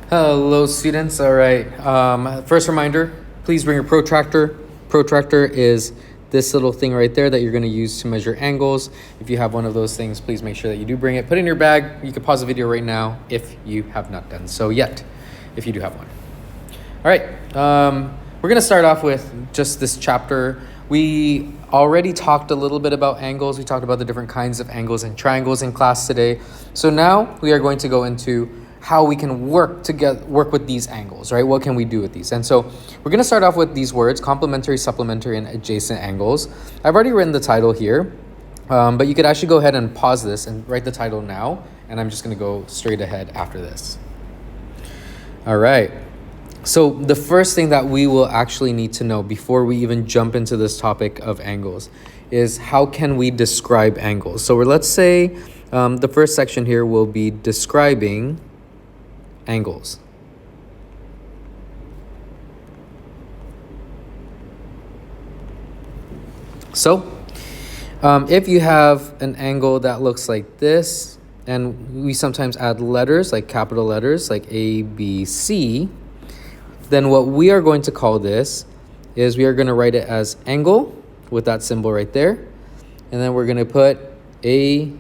Hello, students. All right. First reminder, please bring your protractor. Protractor is this little thing right there that you're going to use to measure angles. If you have one of those things, please make sure that you do bring it. Put it in your bag. You can pause the video right now if you have not done so yet, if you do have one. All right. We're going to start off with just this chapter. We already talked a little bit about angles. We talked about the different kinds of angles and triangles in class today. So now we are going to go into how we can work with these angles, right? What can we do with these? And so we're going to start off with these words: complementary, supplementary, and adjacent angles. I've already written the title here, but you could actually go ahead and pause this and write the title now, and I'm just going to go straight ahead after this. All right. So the first thing that we will actually need to know before we even jump into this topic of angles is how can we describe angles? So let's say the first section here will be describing angles. So if you have an angle that looks like this, and we sometimes add letters like capital letters like A, B, C, then what we are going to call this is we are going to write it as angle with that symbol right there. And then we're going to put A,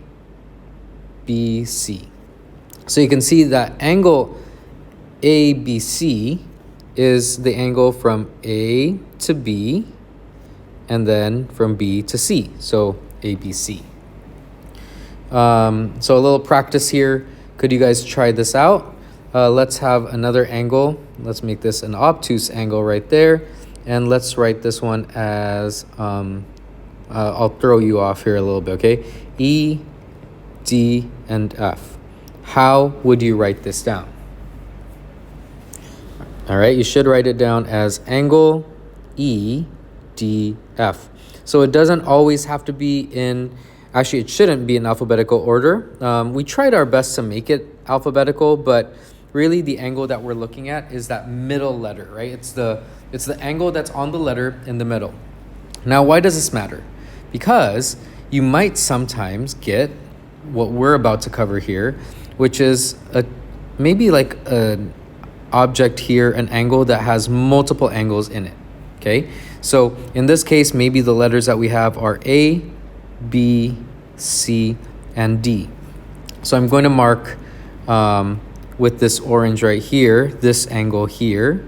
B, C. So you can see that angle ABC is the angle from A to B and then from B to C. So ABC. So a little practice here. Could you guys try this out? Let's have another angle. Let's make this an obtuse angle right there. And let's write this one as, I'll throw you off here a little bit, okay? E, D, and F. How would you write this down? All right, you should write it down as angle E, D, F. So it doesn't always have to be in, actually it shouldn't be in alphabetical order. We tried our best to make it alphabetical, but really the angle that we're looking at is that middle letter, right? It's the angle that's on the letter in the middle. Now, why does this matter? Because you might sometimes get what we're about to cover here, which is maybe like an object here, an angle that has multiple angles in it, okay? So in this case, maybe the letters that we have are A, B, C, and D. So I'm going to mark with this orange right here, this angle here.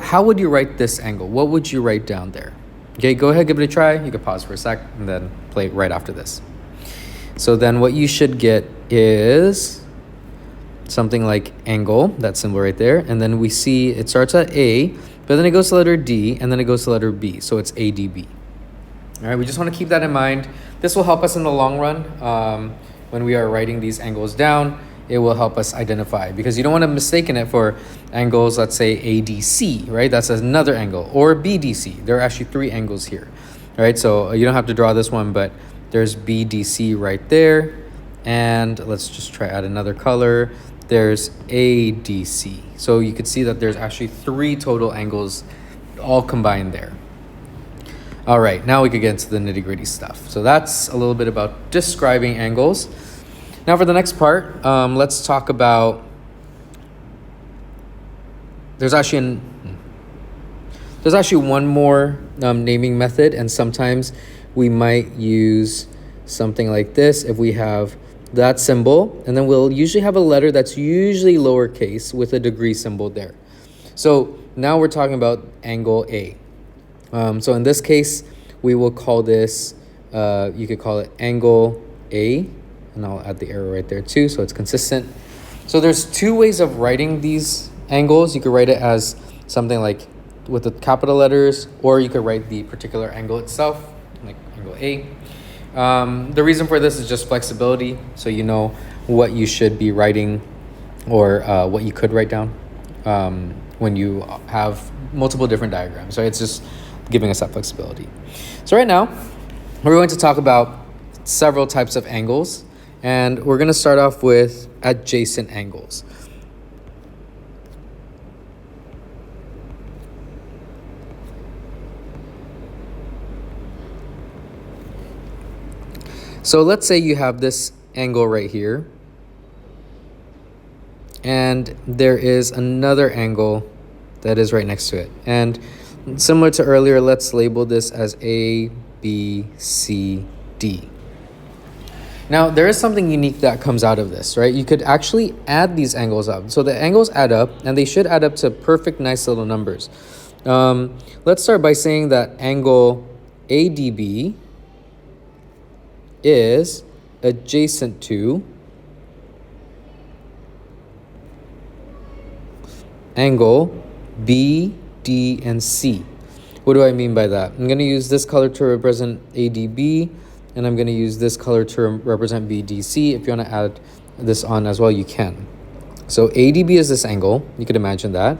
How would you write this angle? What would you write down there? Okay, go ahead, give it a try. You can pause for a sec and then play it right after this. So then what you should get is something like angle, that symbol right there. And then we see it starts at A, but then it goes to letter D, and then it goes to letter B. So it's ADB. All right, we just want to keep that in mind. This will help us in the long run when we are writing these angles down. It will help us identify, because you don't want to mistake it for angles, let's say ADC, right? That's another angle, or BDC. There are actually three angles here, all right? So you don't have to draw this one, but there's BDC right there. And let's just try add another color. There's ADC. So you could see that there's actually three total angles all combined there. All right, now we could get into the nitty-gritty stuff. So that's a little bit about describing angles. Now for the next part, let's talk about, there's actually one more naming method, and sometimes we might use something like this if we have that symbol, and then we'll usually have a letter that's usually lowercase with a degree symbol there. So now we're talking about angle A. So in this case, we will call this, you could call it angle A, and I'll add the arrow right there too, so it's consistent. So there's two ways of writing these angles. You could write it as something like with the capital letters, or you could write the particular angle itself, like angle A. The reason for this is just flexibility, so you know what you should be writing or what you could write down when you have multiple different diagrams. So it's just giving us that flexibility. So right now, we're going to talk about several types of angles, and we're going to start off with adjacent angles. So let's say you have this angle right here, and there is another angle that is right next to it. And similar to earlier, let's label this as A, B, C, D. Now, there is something unique that comes out of this, right? You could actually add these angles up. So the angles add up, and they should add up to perfect, nice little numbers. Let's start by saying that angle ADB is adjacent to angle B, D, and C. What do I mean by that? I'm going to use this color to represent ADB, and I'm going to use this color to represent BDC. If you want to add this on as well, you can. So ADB is this angle. You could imagine that.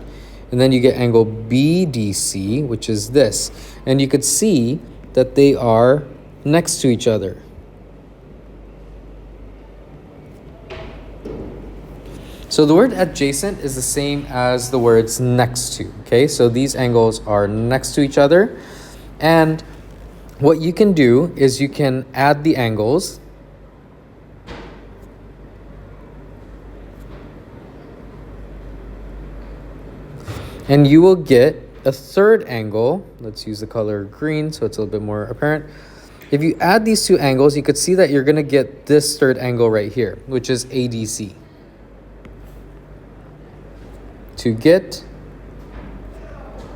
And then you get angle BDC, which is this. And you could see that they are next to each other. So the word adjacent is the same as the words next to, okay? So these angles are next to each other. And what you can do is you can add the angles. And you will get a third angle. Let's use the color green so it's a little bit more apparent. If you add these two angles, you could see that you're going to get this third angle right here, which is ADC. To get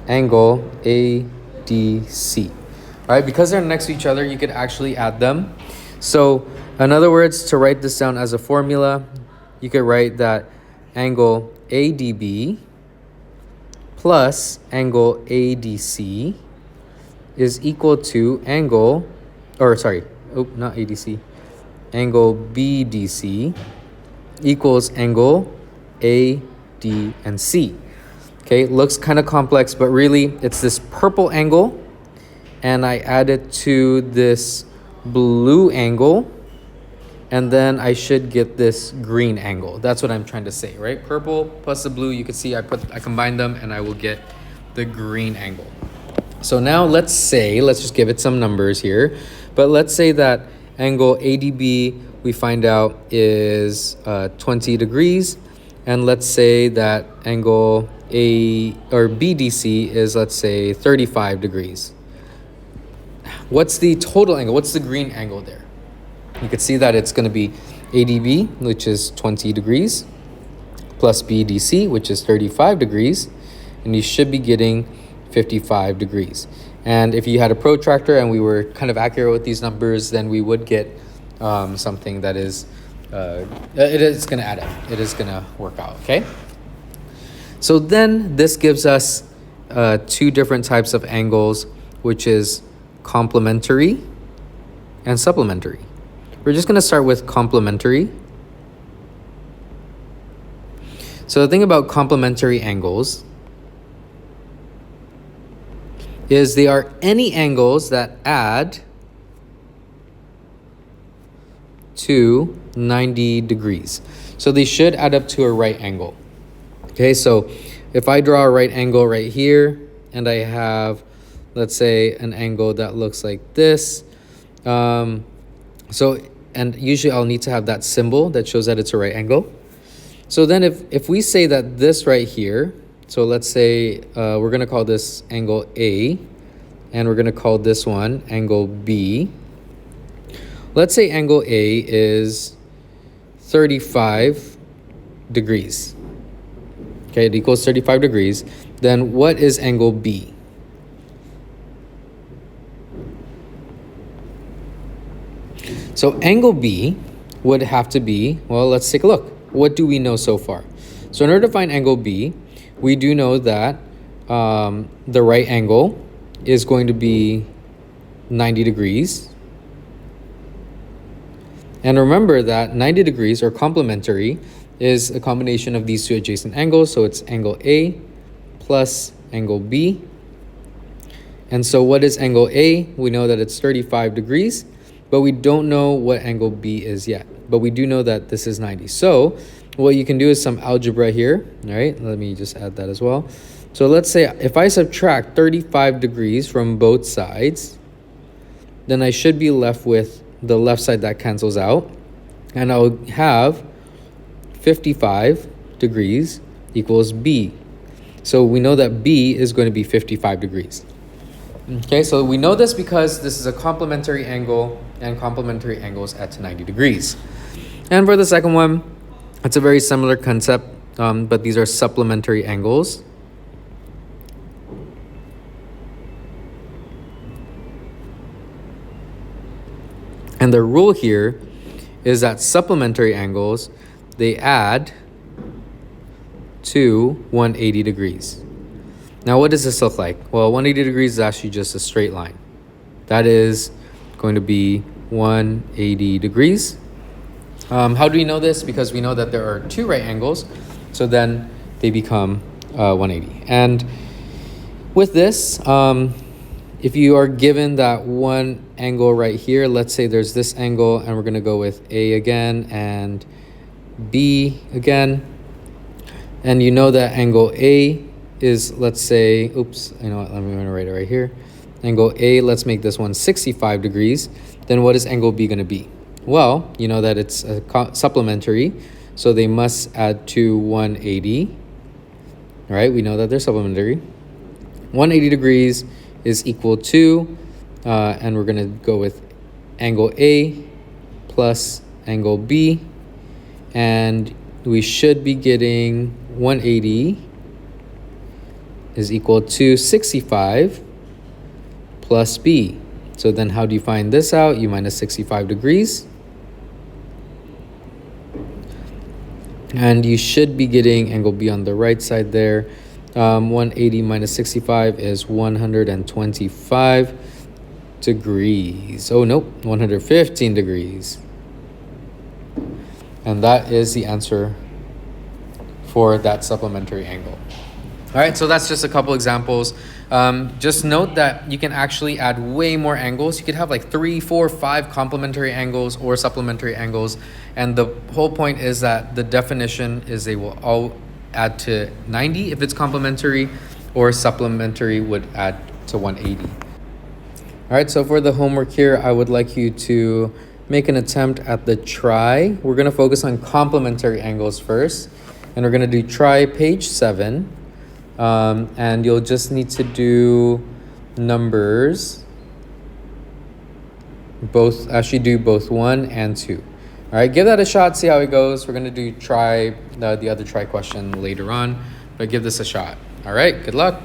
angle ADC. All right, because they're next to each other, you could actually add them. So in other words, to write this down as a formula, you could write that angle ADB plus angle ADC is equal to angle, not ADC, angle BDC equals angle A, D, and C. Okay, it looks kind of complex, but really it's this purple angle, and I add it to this blue angle, and then I should get this green angle. That's what I'm trying to say, right? Purple plus the blue, you can see I combine them and I will get the green angle. So now let's just give it some numbers here, but let's say that angle ADB we find out is 20 degrees, and let's say that angle BDC is, let's say, 35 degrees. What's the total angle? What's the green angle there? You could see that it's going to be ADB, which is 20 degrees, plus BDC, which is 35 degrees, and you should be getting 55 degrees. And if you had a protractor and we were kind of accurate with these numbers, then we would get something that is, it is going to add up. It is going to work out, okay? So then this gives us two different types of angles, which is complementary and supplementary. We're just going to start with complementary. So the thing about complementary angles is they are any angles that add to 90 degrees. So they should add up to a right angle. Okay, so if I draw a right angle right here, and I have, let's say, an angle that looks like this, and usually I'll need to have that symbol that shows that it's a right angle. So then if we say that this right here, so let's say we're going to call this angle A, and we're going to call this one angle B. Let's say angle A is 35 degrees. Okay, it equals 35 degrees. Then what is angle B? So angle B would have to be, well, let's take a look. What do we know so far? So in order to find angle B, we do know that the right angle is going to be 90 degrees. And remember that 90 degrees, or complementary, is a combination of these two adjacent angles. So it's angle A plus angle B. And so what is angle A? We know that it's 35 degrees, but we don't know what angle B is yet. But we do know that this is 90. So what you can do is some algebra here. All right, let me just add that as well. So let's say if I subtract 35 degrees from both sides, then I should be left with the left side that cancels out. And I'll have 55 degrees equals B. So we know that B is going to be 55 degrees. Okay, so we know this because this is a complementary angle and complementary angles at 90 degrees. And for the second one, it's a very similar concept, but these are supplementary angles. And the rule here is that supplementary angles, they add to 180 degrees. Now, what does this look like? Well, 180 degrees is actually just a straight line. That is going to be 180 degrees. How do we know this? Because we know that there are two right angles, so then they become 180. And with this, if you are given that one angle right here, let's say there's this angle, and we're going to go with A again and B again. And you know that angle A is, let's say, oops, you know what, let me write it right here. Angle A, let's make this one 65 degrees. Then what is angle B going to be? Well, you know that it's a supplementary, so they must add to 180. All right, we know that they're supplementary. 180 degrees is equal to, and we're going to go with angle A plus angle B. And we should be getting 180 is equal to 65 plus B. So then how do you find this out? You minus 65 degrees. And you should be getting angle B on the right side there. 180 minus 65 is 125 degrees. Oh, nope, 115 degrees. And that is the answer for that supplementary angle. All right, so that's just a couple examples. Just note that you can actually add way more angles. You could have like 3, 4, 5 complementary angles or supplementary angles. And the whole point is that the definition is they will all add to 90 if it's complementary, or supplementary would add to 180. All right, so for the homework here, I would like you to make an attempt at the try. We're going to focus on complementary angles first. And we're going to do try page 7. And you'll just need to do numbers. Actually do both 1 and 2. All right, give that a shot, see how it goes. We're going to do try the other try question later on, but give this a shot. All right, good luck.